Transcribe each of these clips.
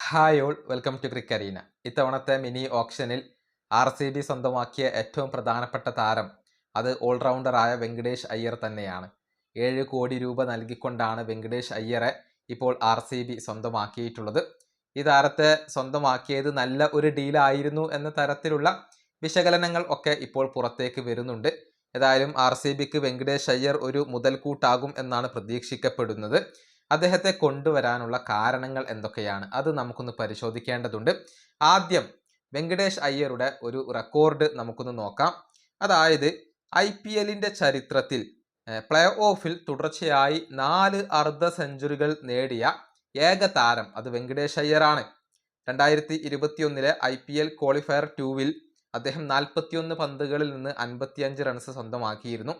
Hi all welcome to ക്രിക്കറീന. ഇത്തവണത്തെ mini ഓപ്ഷനിൽ RCB സ്വന്തമാക്കിയ ഏറ്റവും പ്രധാനപ്പെട്ട താരം അത് ഓൾറൗണ്ടറായ വെങ്കടേഷ് അയ്യർ തന്നെയാണ്. 7 കോടി രൂപ നൽകിക്കൊണ്ടാണ് വെങ്കടേഷ് അയ്യറെ ഇപ്പോൾ RCB സ്വന്തമാക്കിയിട്ടുള്ളത്. ഈ താരത്തെ സ്വന്തമാക്കിയത് നല്ല ഒരു ഡീലായിരുന്നു എന്ന തരത്തിലുള്ള വിശകലനങ്ങൾ ഒക്കെ ഇപ്പോൾ പുറത്തേക്ക് വരുന്നുണ്ട്. ഏതായാലും RCBക്ക് വെങ്കടേഷ് അയ്യർ ഒരു മുതൽക്കൂട്ടാകും എന്നാണ് പ്രതീക്ഷിക്കപ്പെടുന്നത്. അദ്ദേഹത്തെ കൊണ്ടുവരാനുള്ള കാരണങ്ങൾ എന്തൊക്കെയാണ് അത് നമുക്കൊന്ന് പരിശോധിക്കേണ്ടതുണ്ട്. ആദ്യം വെങ്കടേഷ് അയ്യരുടെ ഒരു റെക്കോർഡ് നമുക്കൊന്ന് നോക്കാം. അതായത് IPLന്റെ ചരിത്രത്തിൽ പ്ലേ ഓഫിൽ തുടർച്ചയായി 4 അർദ്ധ സെഞ്ചുറികൾ നേടിയ ഏക താരം അത് വെങ്കടേഷ് അയ്യറാണ്. 2021 IPL ക്വാളിഫയർ 2-വിൽ അദ്ദേഹം 41 പന്തുകളിൽ നിന്ന് 55 റൺസ് സ്വന്തമാക്കിയിരുന്നു.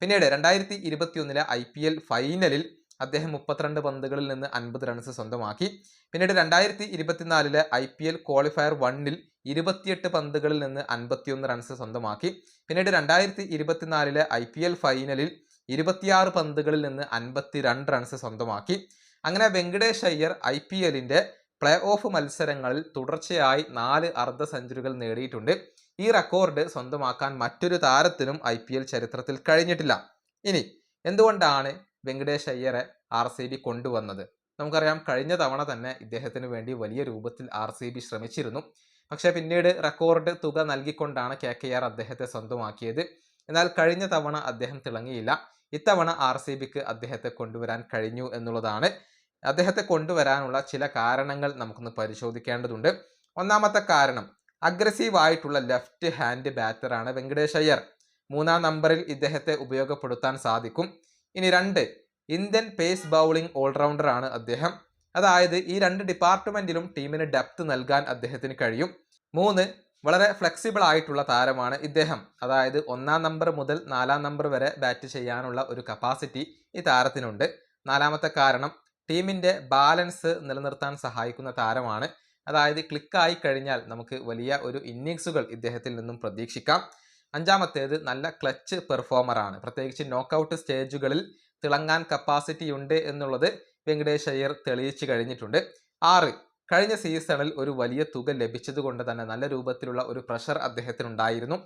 പിന്നീട് 2021 IPL ഫൈനലിൽ അദ്ദേഹം 32 പന്തുകളിൽ നിന്ന് 50 റൺസ് സ്വന്തമാക്കി. പിന്നീട് 2024 IPL ക്വാളിഫയർ 1-ൽ 28 പന്തുകളിൽ നിന്ന് 51 റൺസ് സ്വന്തമാക്കി. പിന്നീട് 2024 IPL ഫൈനലിൽ 26 പന്തുകളിൽ നിന്ന് 52 റൺസ് സ്വന്തമാക്കി. അങ്ങനെ വെങ്കടേഷ് അയ്യർ IPLന്റെ പ്ലേ ഓഫ് മത്സരങ്ങളിൽ തുടർച്ചയായി 4 അർദ്ധ സെഞ്ചുറികൾ നേടിയിട്ടുണ്ട്. ഈ റെക്കോർഡ് സ്വന്തമാക്കാൻ മറ്റൊരു താരത്തിനും IPL ചരിത്രത്തിൽ കഴിഞ്ഞിട്ടില്ല. ഇനി എന്തുകൊണ്ടാണ് വെങ്കടേഷ് അയ്യരെ RCB കൊണ്ടുവന്നത്? നമുക്കറിയാം, കഴിഞ്ഞ തവണ തന്നെ ഇദ്ദേഹത്തിന് വേണ്ടി വലിയ രൂപത്തിൽ RCB ശ്രമിച്ചിരുന്നു. പക്ഷേ പിന്നീട് റെക്കോർഡ് തുക നൽകിക്കൊണ്ടാണ് KKR അദ്ദേഹത്തെ സ്വന്തമാക്കിയത്. എന്നാൽ കഴിഞ്ഞ തവണ അദ്ദേഹം തിളങ്ങിയില്ല. ഇത്തവണ RCBക്ക് അദ്ദേഹത്തെ കൊണ്ടുവരാൻ കഴിഞ്ഞു എന്നുള്ളതാണ്. അദ്ദേഹത്തെ കൊണ്ടുവരാനുള്ള ചില കാരണങ്ങൾ നമുക്കൊന്ന് പരിശോധിക്കേണ്ടതുണ്ട്. ഒന്നാമത്തെ കാരണം, അഗ്രസീവ് ആയിട്ടുള്ള ലെഫ്റ്റ് ഹാൻഡ് ബാറ്ററാണ് വെങ്കടേഷ് അയ്യർ. 3-ാം നമ്പറിൽ ഇദ്ദേഹത്തെ ഉപയോഗപ്പെടുത്താൻ സാധിക്കും. ഇനി 2, ഇന്ത്യൻ പേസ് ബൗളിംഗ് ഓൾറൗണ്ടർ ആണ് അദ്ദേഹം. അതായത് ഈ 2 ഡിപ്പാർട്ട്മെന്റിലും ടീമിന് ഡെപ്ത് നൽകാൻ അദ്ദേഹത്തിന് കഴിയും. 3, വളരെ ഫ്ലെക്സിബിൾ ആയിട്ടുള്ള താരമാണ് ഇദ്ദേഹം. അതായത് 1-ാം നമ്പർ മുതൽ 4-ാം നമ്പർ വരെ ബാറ്റ് ചെയ്യാനുള്ള ഒരു കപ്പാസിറ്റി ഈ താരത്തിനുണ്ട്. 4-ാമത്തെ കാരണം, ടീമിന്റെ ബാലൻസ് നിലനിർത്താൻ സഹായിക്കുന്ന താരമാണ്. അതായത് ക്ലിക്കായി കഴിഞ്ഞാൽ നമുക്ക് വലിയ ഒരു ഇന്നിങ്സുകൾ ഇദ്ദേഹത്തിൽ നിന്നും പ്രതീക്ഷിക്കാം. 5-ാമത്തേത്, നല്ല ക്ലച്ച് പെർഫോമർ ആണ്. പ്രത്യേകിച്ച് നോക്കൌട്ട് സ്റ്റേജുകളിൽ തിളങ്ങാൻ കപ്പാസിറ്റി ഉണ്ട് എന്നുള്ളത് വെങ്കടേഷ് അയ്യർ തെളിയിച്ചു കഴിഞ്ഞിട്ടുണ്ട്. 6, കഴിഞ്ഞ സീസണിൽ ഒരു വലിയ തുക ലഭിച്ചത് കൊണ്ട് തന്നെ നല്ല രൂപത്തിലുള്ള ഒരു പ്രഷർ അദ്ദേഹത്തിനുണ്ടായിരുന്നു.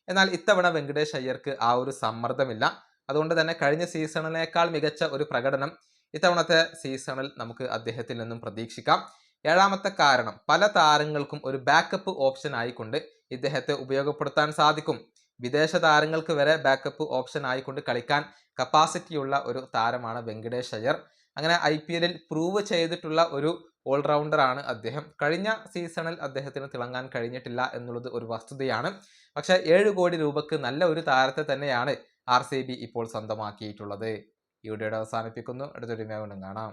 എന്നാൽ ഇത്തവണ വെങ്കടേഷ് അയ്യർക്ക് ആ ഒരു സമ്മർദ്ദമില്ല. അതുകൊണ്ട് തന്നെ കഴിഞ്ഞ സീസണിനേക്കാൾ മികച്ച ഒരു പ്രകടനം ഇത്തവണത്തെ സീസണിൽ നമുക്ക് അദ്ദേഹത്തിൽ നിന്നും പ്രതീക്ഷിക്കാം. 7-ാമത്തെ കാരണം, പല താരങ്ങൾക്കും ഒരു ബാക്കപ്പ് ഓപ്ഷൻ ആയിക്കൊണ്ട് ഇദ്ദേഹത്തെ ഉപയോഗപ്പെടുത്താൻ സാധിക്കും. വിദേശ താരങ്ങൾക്ക് വരെ ബാക്കപ്പ് ഓപ്ഷൻ ആയിക്കൊണ്ട് കളിക്കാൻ കപ്പാസിറ്റിയുള്ള ഒരു താരമാണ് വെങ്കടേഷ് അയ്യർ. അങ്ങനെ IPLൽ പ്രൂവ് ചെയ്തിട്ടുള്ള ഒരു ഓൾറൗണ്ടർ ആണ് അദ്ദേഹം. കഴിഞ്ഞ സീസണിൽ അദ്ദേഹത്തിന് തിളങ്ങാൻ കഴിഞ്ഞിട്ടില്ല എന്നുള്ളത് ഒരു വസ്തുതയാണ്. പക്ഷേ 7 കോടി രൂപക്ക് നല്ല ഒരു താരത്തെ തന്നെയാണ് RCB ഇപ്പോൾ സ്വന്തമാക്കിയിട്ടുള്ളത്. ഈ വീഡിയോയുടെ അവസാനിപ്പിക്കുന്നു. അടുത്തൊരു വീണ്ടും കാണാം.